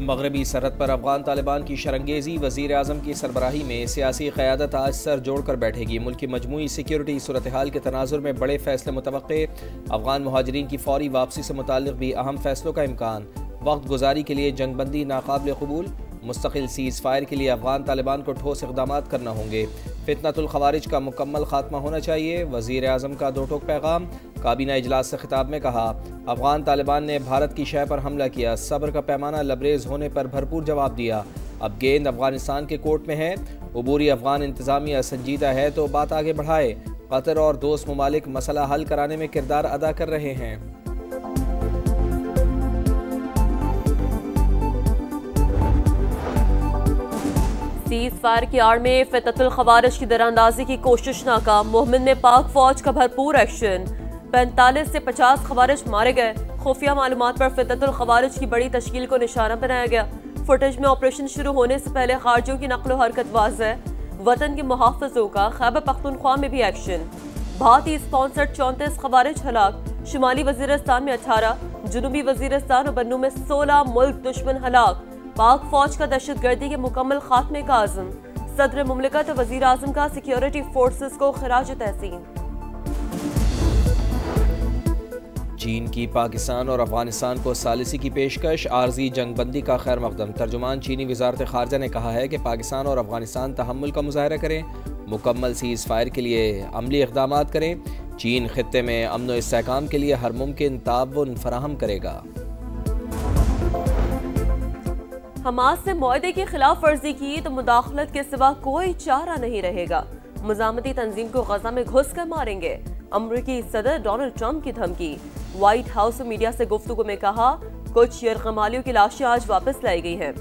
मगरबी सरहद पर अफगान तालिबान की शरंगेजी, वज़ीर आज़म की सरबराही में सियासी क़यादत आज सर जोड़ कर बैठेगी। मुल्क की मजमूई सिक्योरिटी सूरत हाल के तनाजुर में बड़े फैसले मुतवक्के। अफगान मुहाजिरीन की फौरी वापसी से मुताल्लिक़ भी अहम फैसलों का इम्कान। वक्त गुजारी के लिए जंगबंदी नाकाबिल कबूल। मुस्तकिल सीज़ फायर के लिए अफगान तालिबान को ठोस इक़दामात करना होंगे। फितनतुल ख़वारिज का मुकम्मल खात्मा होना चाहिए। वज़ीर आज़म का दो टोक पैगाम। काबीना इजलास से खिताब में कहा, अफगान तालिबान ने भारत की शह पर हमला किया, सब्र का पैमाना लबरेज होने पर भरपूर जवाब दिया। अब गेंद अफगानिस्तान के कोर्ट में है। अबूरी अफगान इंतज़ामिया संजीदा है तो बात आगे बढ़ाए। कतर और दोस्त ममालिक मसला हल कराने में किरदार अदा कर रहे हैं। सीज़ फायर की आड़ में फितनतुल ख़वारिज की दरांदाजी की कोशिश नाकाम। मोहम्मद में पाक फौज का भरपूर एक्शन। 45 से 50 ख़वारिज मारे गए। खुफिया मालूमात पर फितनतुल ख़वारिज की बड़ी तश्कील को निशाना बनाया गया। फुटेज में ऑपरेशन शुरू होने से पहले खारजियों की नक्लो हरकत वाज़ेह। वतन के मुहाफ़िज़ों का खैबर पख्तूनख्वा में भी एक्शन। भारतीय स्पॉन्सर्ड 34 ख़वारिज हलाक। शुमाली वज़ीरिस्तान में 18, जनूबी वज़ीरिस्तान और बन्नू में 16 मुल्क दुश्मन हलाक। पाक फौज का दहशतगर्दी के मुकम्मल खात्मे का आज़म। सदर मुमलिकत और वज़ीर आज़म का सिक्योरिटी फोर्सेस को खिराज तहसीन। चीन की पाकिस्तान और अफगानिस्तान को सालिसी की पेशकश। आर्जी जंगबंदी का खैर मकदम। तर्जुमान चीनी वज़ारत ख़ारजा ने कहा है कि पाकिस्तान और अफगानिस्तान तहम्मुल का मुज़ाहरा करें, मुकम्मल सीज़ फायर के लिए अमली इक़दामात करें। चीन खित्ते में अमन व इस्तेहकाम के लिए हर मुमकिन ताउन फराहम करेगा। हमास ने मुआहदे की खिलाफ वर्जी की तो मुदाखलत के सिवा कोई चारा नहीं रहेगा। मुजामती तंजीम को गजा में घुस कर मारेंगे। अमरीकी सदर डोनाल्ड ट्रंप की धमकी। व्हाइट हाउस और मीडिया से गुफ्तगू में कहा, कुछ यरगमालियों की लाशें आज वापस लाई गई हैं।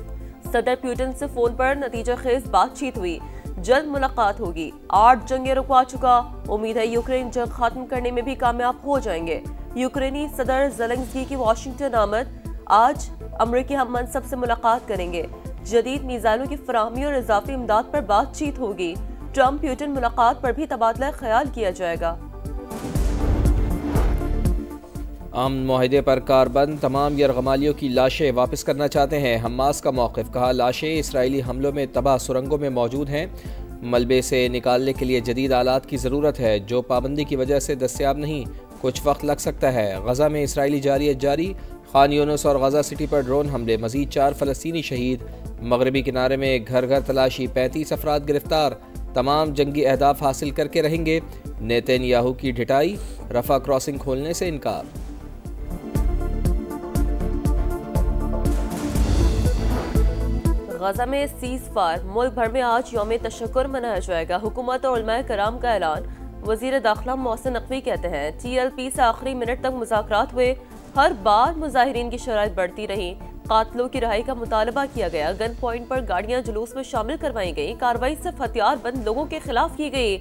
सदर पुतिन से फोन पर नतीजा खेज बातचीत हुई। जल्द मुलाकात होगी। 8 जंगें रुकवा चुका। उम्मीद है यूक्रेन जंग खत्म करने में भी कामयाब हो जाएंगे। यूक्रेनी सदर ज़ेलेंस्की की वाशिंगटन आमद। आज अमरीकी हम मनसब से मुलाकात करेंगे। जदीद मिसाइलों की फराहमी और इजाफी इमदाद पर बातचीत होगी। ट्रंप पुतिन मुलाकात पर भी तबादला ख्याल किया जाएगा। अमन मुआहदे पर कारबंद। तमाम यरगमालियों की लाशें वापस करना चाहते हैं। हमास का मौक़िफ़। कहा, लाशें इसराइली हमलों में तबाह सुरंगों में मौजूद हैं। मलबे से निकालने के लिए जदीद आलात की ज़रूरत है जो पाबंदी की वजह से दस्तयाब नहीं। कुछ वक्त लग सकता है। गजा में इसराइली जारियत जारी। खान यूनुस और गजा सिटी पर ड्रोन हमले। मजीद 4 फ़लस्तीनी शहीद। मगरबी किनारे में घर घर तलाशी। 35 अफराद गिरफ्तार। तमाम जंगी अहदाफ हासिल करके रहेंगे। नेतन्याहू की ढिठाई। रफा क्रॉसिंग खोलने से इनकार। गजा में सीज़ फायर। मुल्क भर में आज यौम तशक्कुर मनाया जाएगा। हुकूमत और उलमाए कराम का ऐलान। वज़ीर दाखिला मोहसिन नकवी कहते हैं, TLP से आखिरी मिनट तक मुज़ाकरात हुए। हर बार मुजाहिरीन की शराइत बढ़ती रही। कातलों की रिहाई का मुतालबा किया गया। गन पॉइंट पर गाड़ियां जुलूस में शामिल करवाई गई। कार्रवाई सिर्फ हथियार बंद लोगों के खिलाफ की गई।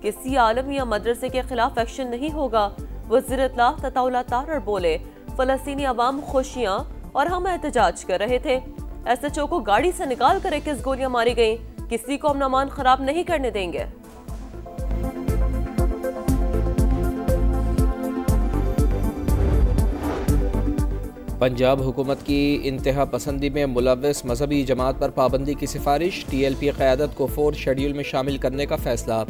किसी आलम या मदरसे के खिलाफ एक्शन नहीं होगा। वज़ीर इत्तलाह तताउला तारर बोले, फ़लस्तीनी अवाम खुशियाँ और हम एहतजाज कर रहे थे। SHO को गाड़ी से निकाल कर 21 गोलियां मारी गई। किसी को अमन अमान खराब नहीं करने देंगे। पंजाब हुकूमत की इंतहा पसंदी में मुलव्वस मजहबी जमात पर पाबंदी की सिफारिश। TLP क़यादत को 4th शेड्यूल में शामिल करने का फैसला।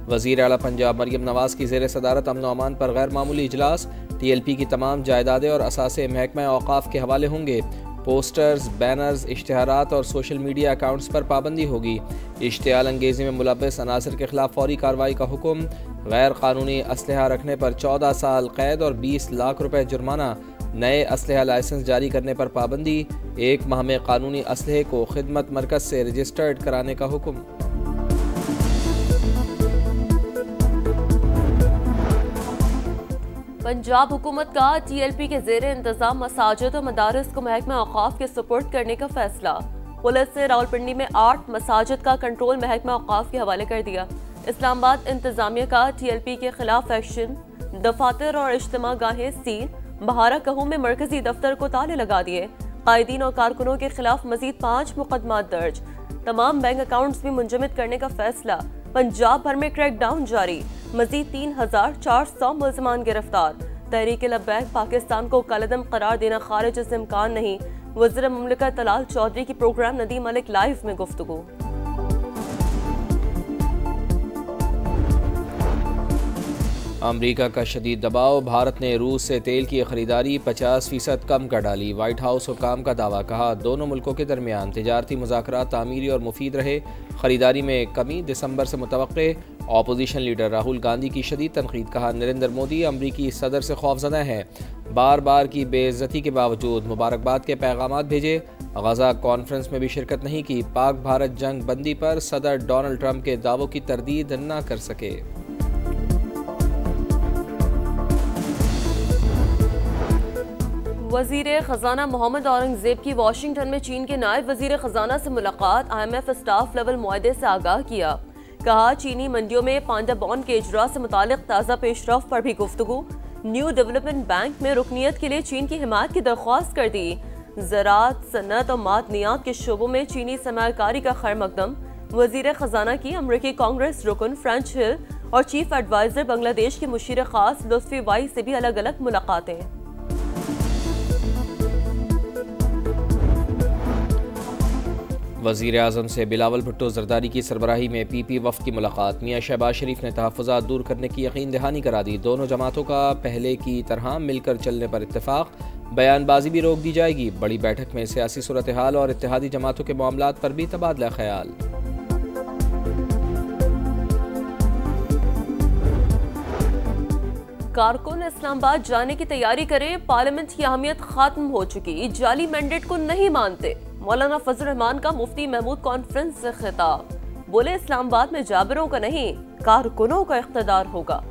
वज़ीर आला पंजाब मरियम नवाज़ की ज़ेर सदारत अमन व अमान पर गैर मामूली इजलास। TLP की तमाम जायदादें और असासे महकमा औक़ाफ़ के हवाले होंगे। पोस्टर्स, बैनर्स, इश्तिहारात और सोशल मीडिया अकाउंट्स पर पाबंदी होगी। इश्तियाल अंगेज़ी में मुलव्वस अनासर के खिलाफ फौरी कार्रवाई का हुक्म। गैर कानूनी असलहा रखने पर 14 साल कैद और 20 लाख रुपए जुर्माना। नए असलहा लाइसेंस जारी करने पर पाबंदी। 1 माह में कानूनी असलहे को खिदमत मरकज़ से रजिस्टर्ड कराने का हुक्म। पंजाब हुकूमत का TLP के ज़ेर इंतज़ाम मसाजिद और मदारिस को महकमा औक़ाफ़ के सुपुर्द करने का फैसला। पुलिस ने रावलपिंडी में 8 मसाजिद का कंट्रोल महकमा औक़ाफ़ के हवाले कर दिया। इस्लामाबाद इंतज़ामिया का TLP के खिलाफ एक्शन। दफातर और इज्तिमा गाहें सील। बहारा कहूं में मरकजी दफ्तर को ताले लगा दिए। कायदीन और कारकुनों के खिलाफ मजीद 5 मुकदमात दर्ज। तमाम बैंक अकाउंट्स भी मुंजमद करने का फैसला। पंजाब भर में क्रैकडाउन जारी। मजीद 3400 मुल्ज़मान गिरफ्तार। तहरीक लब्बैक पाकिस्तान को कलदम करार देना खारिज से इम्कान नहीं। वज़ीर मुमलिकत तलाल चौधरी की प्रोग्राम नदीम मलिक लाइव में गुफ्तगू। अमरीका का शदीद दबाव, भारत ने रूस से तेल की खरीदारी 50% कम कर डाली। वाइट हाउस हुक्काम का दावा, कहा दोनों मुल्कों के दरमियान तिजारती मुज़ाकरात तामीरी और मुफीद रहे। खरीदारी में कमी दिसंबर से मुतवक्के। अपोजिशन लीडर राहुल गांधी की शदीद तनकीद, कहा नरेंद्र मोदी अमरीकी सदर से खौफजदा हैं, बार बार की बेइज्जती के बावजूद मुबारकबाद के पैगाम भेजे। गजा कॉन्फ्रेंस में भी शिरकत नहीं की। पाक भारत जंग बंदी पर सदर डोनाल्ड ट्रंप के दावों की तरदीद न कर सके। वज़ीर ख़जाना मोहम्मद औरंगज़ेब की वाशिंगटन में चीन के नायब वज़ीर ख़जाना से मुलाकात। IMF स्टाफ लेवल मुआहदे से आगाह किया, कहा चीनी मंडियों में पांडा बॉन्ड के इजरा से मुतालिक ताज़ा पेशरफ पर भी गुफ्तगू। न्यू डेवलपमेंट बैंक में रुकनियत के लिए चीन की हिमायत की दरख्वास्त कर दी। ज़राअत, सनत और मादनियात के शोबों में चीनी सरमायाकारी का खैर मकदम। वज़ीर ख़जाना की अमरीकी कांग्रेस रुकन फ्रेंच हिल और चीफ एडवाइज़र बांग्लादेश के मुशीर ख़ास लुत्फ़ी वाई से भी अलग अलग मुलाकातें। वज़ीर आज़म से बिलावल भुट्टो जरदारी की सरबराही में PP वफ़द की मुलाकात। मियाँ शहबाज शरीफ ने तहफ़्फ़ुज़ात दूर करने की यकीन दहानी करा दी। दोनों जमातों का पहले की तरह मिलकर चलने पर इत्तेफाक। बयानबाजी भी रोक दी जाएगी। बड़ी बैठक में सियासी सूरत हाल और इत्तेहादी जमातों के मामलात पर भी तबादला ख्याल। कारकुन इस्लामाबाद जाने की तैयारी करें, पार्लियामेंट की अहमियत खत्म हो चुकी, जाली मैंडेट को नहीं मानते। मौलाना फजल रहमान का मुफ्ती महमूद कॉन्फ्रेंस से खिताब, बोले इस्लामाबाद में जाबिरों का नहीं कारकुनों का इख्तिदार होगा।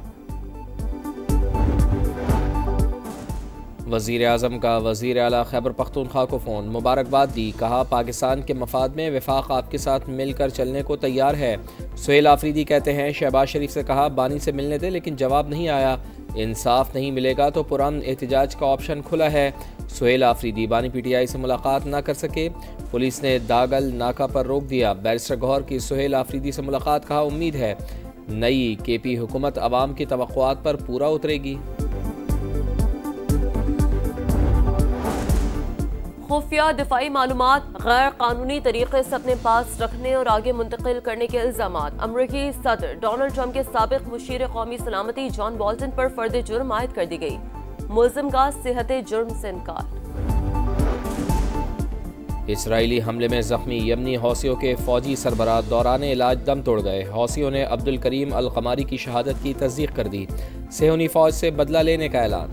वज़ीर आज़म का वज़ीर आला खैबर पख्तूनख्वा को फ़ोन, मुबारकबाद दी, कहा पाकिस्तान के मफाद में वफाक आपके साथ मिलकर चलने को तैयार है। सुहेल आफरीदी कहते हैं शहबाज शरीफ से कहा बानी से मिलने दे, लेकिन जवाब नहीं आया। इंसाफ नहीं मिलेगा तो पुरअमन एहतजाज का ऑप्शन खुला है। सुहेल आफरीदी बानी PTI से मुलाकात न कर सके, पुलिस ने दागल नाका पर रोक दिया। बैरिस्टर गौहर की सुहेल आफरीदी से मुलाकात, कहा उम्मीद है नई KP हुकूमत अवाम की तवक्कुआत पर पूरा उतरेगी। खुफिया दिफाई मालूमात गैर कानूनी तरीके से अपने पास रखने और आगे मुंतकिल करने के इल्जामात। अमरीकी सदर डोनाल्ड ट्रंप के साबिक मुशीर कौमी सलामती जॉन बोल्टन पर फर्द जुर्म आयद कर दी गई। मुल्जिम का सेहत जुर्म से इनकार। इसराइली हमले में जख्मी यमनी हौसियों के फौजी सरबराह दौरान इलाज दम तोड़ गए। हौसियों ने अब्दुल करीम अल कमारी की शहादत की तस्दीक कर दी। सेहूनी फौज से बदला लेने का ऐलान।